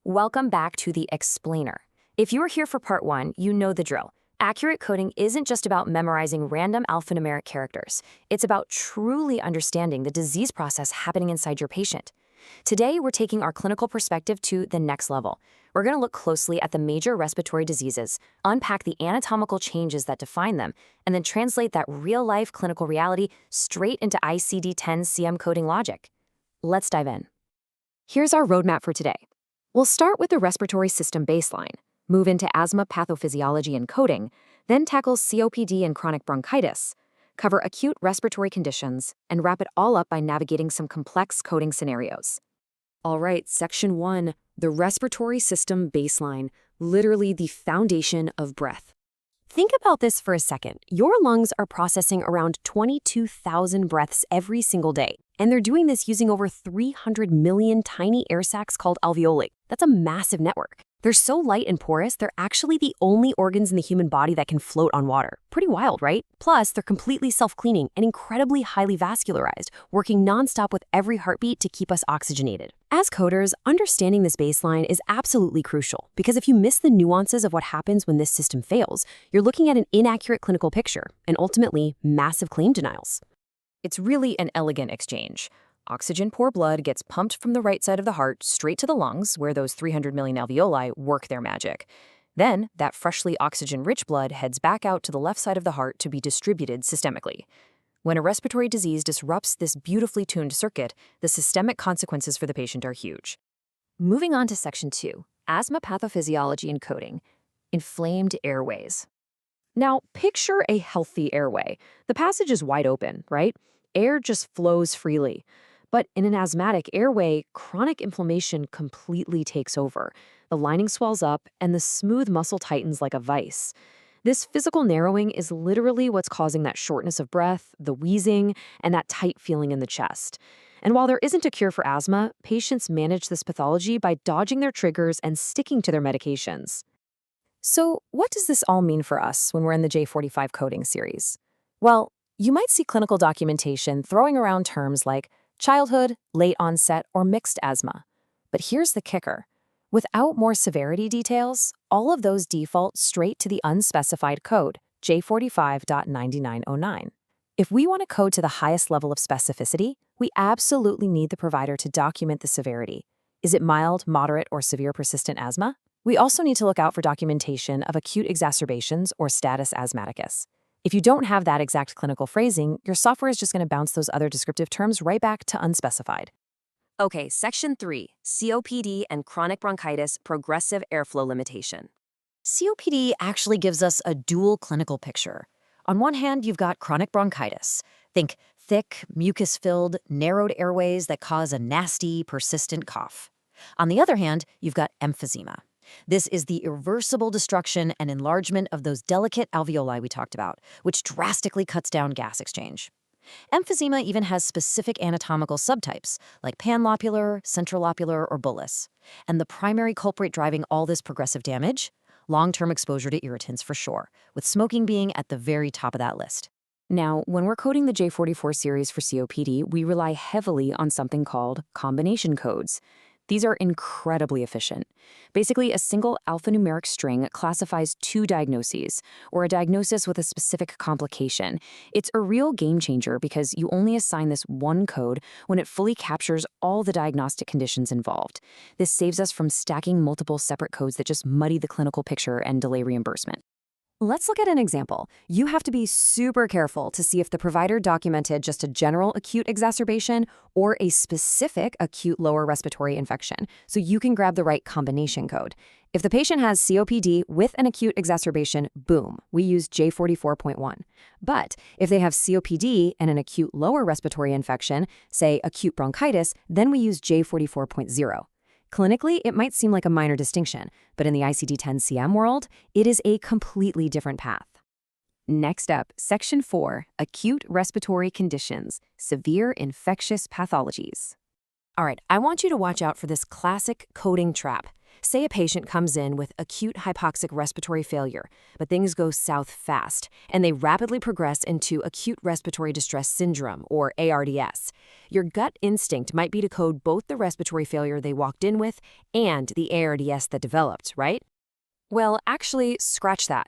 Welcome back to the Explainer. If you were here for part one, you know the drill. Accurate coding isn't just about memorizing random alphanumeric characters. It's about truly understanding the disease process happening inside your patient. Today, we're taking our clinical perspective to the next level. We're going to look closely at the major respiratory diseases, unpack the anatomical changes that define them, and then translate that real-life clinical reality straight into ICD-10 CM coding logic. Let's dive in. Here's our roadmap for today. We'll start with the respiratory system baseline, move into asthma pathophysiology and coding, then tackle COPD and chronic bronchitis, cover acute respiratory conditions, and wrap it all up by navigating some complex coding scenarios. All right, Section 1, the respiratory system baseline, literally the foundation of breath. Think about this for a second. Your lungs are processing around 22,000 breaths every single day, and they're doing this using over 300 million tiny air sacs called alveoli. That's a massive network. They're so light and porous, they're actually the only organs in the human body that can float on water. Pretty wild, right? Plus, they're completely self-cleaning and incredibly highly vascularized, working nonstop with every heartbeat to keep us oxygenated. As coders, understanding this baseline is absolutely crucial, because if you miss the nuances of what happens when this system fails, you're looking at an inaccurate clinical picture and ultimately massive claim denials. It's really an elegant exchange. Oxygen-poor blood gets pumped from the right side of the heart straight to the lungs, where those 300 million alveoli work their magic. Then, that freshly oxygen-rich blood heads back out to the left side of the heart to be distributed systemically. When a respiratory disease disrupts this beautifully tuned circuit, the systemic consequences for the patient are huge. Moving on to Section 2, asthma pathophysiology and coding, inflamed airways. Now, picture a healthy airway. The passage is wide open, right? Air just flows freely. But in an asthmatic airway, chronic inflammation completely takes over. The lining swells up, and the smooth muscle tightens like a vice. This physical narrowing is literally what's causing that shortness of breath, the wheezing, and that tight feeling in the chest. And while there isn't a cure for asthma, patients manage this pathology by dodging their triggers and sticking to their medications. So, what does this all mean for us when we're in the J45 coding series? Well, you might see clinical documentation throwing around terms like childhood, late onset, or mixed asthma. But here's the kicker. Without more severity details, all of those default straight to the unspecified code, J45.9909. If we want to code to the highest level of specificity, we absolutely need the provider to document the severity. Is it mild, moderate, or severe persistent asthma? We also need to look out for documentation of acute exacerbations or status asthmaticus. If you don't have that exact clinical phrasing, your software is just going to bounce those other descriptive terms right back to unspecified. Okay, Section 3, COPD and chronic bronchitis progressive airflow limitation. COPD actually gives us a dual clinical picture. On one hand, you've got chronic bronchitis. Think thick, mucus-filled, narrowed airways that cause a nasty, persistent cough. On the other hand, you've got emphysema. This is the irreversible destruction and enlargement of those delicate alveoli we talked about, which drastically cuts down gas exchange. Emphysema even has specific anatomical subtypes, like panlopular, centralopular, or bullous. And the primary culprit driving all this progressive damage? Long-term exposure to irritants for sure, with smoking being at the very top of that list. Now, when we're coding the J44 series for COPD, we rely heavily on something called combination codes. These are incredibly efficient. Basically, a single alphanumeric string classifies two diagnoses, or a diagnosis with a specific complication. It's a real game changer because you only assign this one code when it fully captures all the diagnostic conditions involved. This saves us from stacking multiple separate codes that just muddy the clinical picture and delay reimbursement. Let's look at an example. You have to be super careful to see if the provider documented just a general acute exacerbation or a specific acute lower respiratory infection, so you can grab the right combination code. If the patient has COPD with an acute exacerbation, boom, we use J44.1. But if they have COPD and an acute lower respiratory infection, say acute bronchitis, then we use J44.0. Clinically, it might seem like a minor distinction, but in the ICD-10 CM world, it is a completely different path. Next up, Section 4, acute respiratory conditions, severe infectious pathologies. All right, I want you to watch out for this classic coding trap. Say a patient comes in with acute hypoxic respiratory failure, but things go south fast, and they rapidly progress into acute respiratory distress syndrome, or ARDS. Your gut instinct might be to code both the respiratory failure they walked in with and the ARDS that developed, right? Well, actually, scratch that.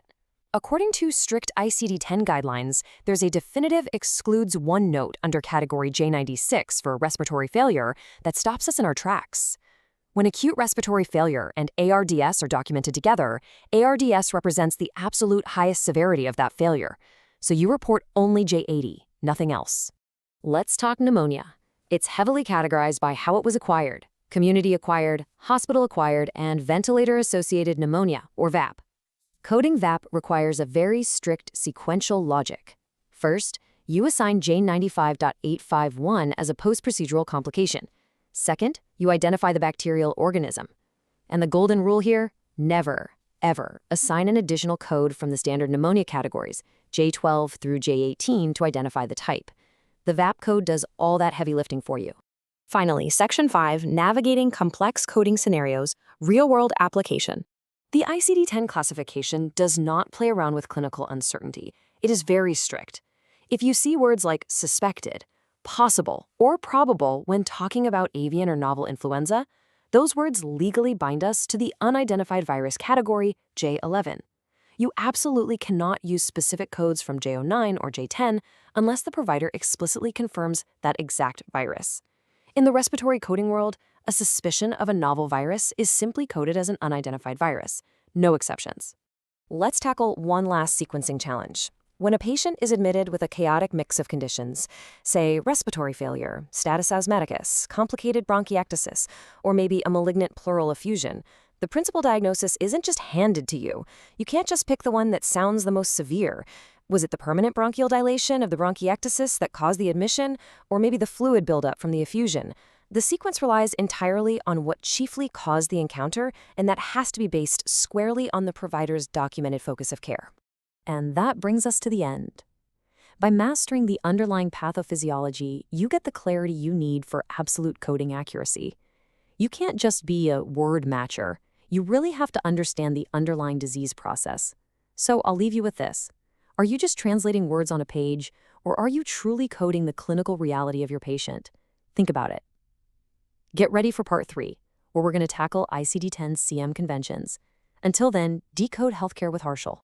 According to strict ICD-10 guidelines, there's a definitive excludes one note under category J96 for respiratory failure that stops us in our tracks. When acute respiratory failure and ARDS are documented together, ARDS represents the absolute highest severity of that failure. So you report only J80, nothing else. Let's talk pneumonia. It's heavily categorized by how it was acquired: community-acquired, hospital-acquired, and ventilator-associated pneumonia, or VAP. Coding VAP requires a very strict sequential logic. First, you assign J95.851 as a post-procedural complication. Second, you identify the bacterial organism. And the golden rule here: never, ever assign an additional code from the standard pneumonia categories, J12 through J18, to identify the type. The VAP code does all that heavy lifting for you. Finally, Section 5, Navigating Complex Coding Scenarios, Real-World Application. The ICD-10 classification does not play around with clinical uncertainty. It is very strict. If you see words like suspected, possible, or probable when talking about avian or novel influenza, those words legally bind us to the unidentified virus category, J11. You absolutely cannot use specific codes from J09 or J10 unless the provider explicitly confirms that exact virus. In the respiratory coding world, a suspicion of a novel virus is simply coded as an unidentified virus. No exceptions. Let's tackle one last sequencing challenge. When a patient is admitted with a chaotic mix of conditions, say respiratory failure, status asthmaticus, complicated bronchiectasis, or maybe a malignant pleural effusion, the principal diagnosis isn't just handed to you. You can't just pick the one that sounds the most severe. Was it the permanent bronchial dilation of the bronchiectasis that caused the admission, or maybe the fluid buildup from the effusion? The sequence relies entirely on what chiefly caused the encounter, and that has to be based squarely on the provider's documented focus of care. And that brings us to the end. By mastering the underlying pathophysiology, you get the clarity you need for absolute coding accuracy. You can't just be a word matcher. You really have to understand the underlying disease process. So I'll leave you with this. Are you just translating words on a page, or are you truly coding the clinical reality of your patient? Think about it. Get ready for part 3, where we're going to tackle ICD-10 CM conventions. Until then, decode healthcare with Harshal.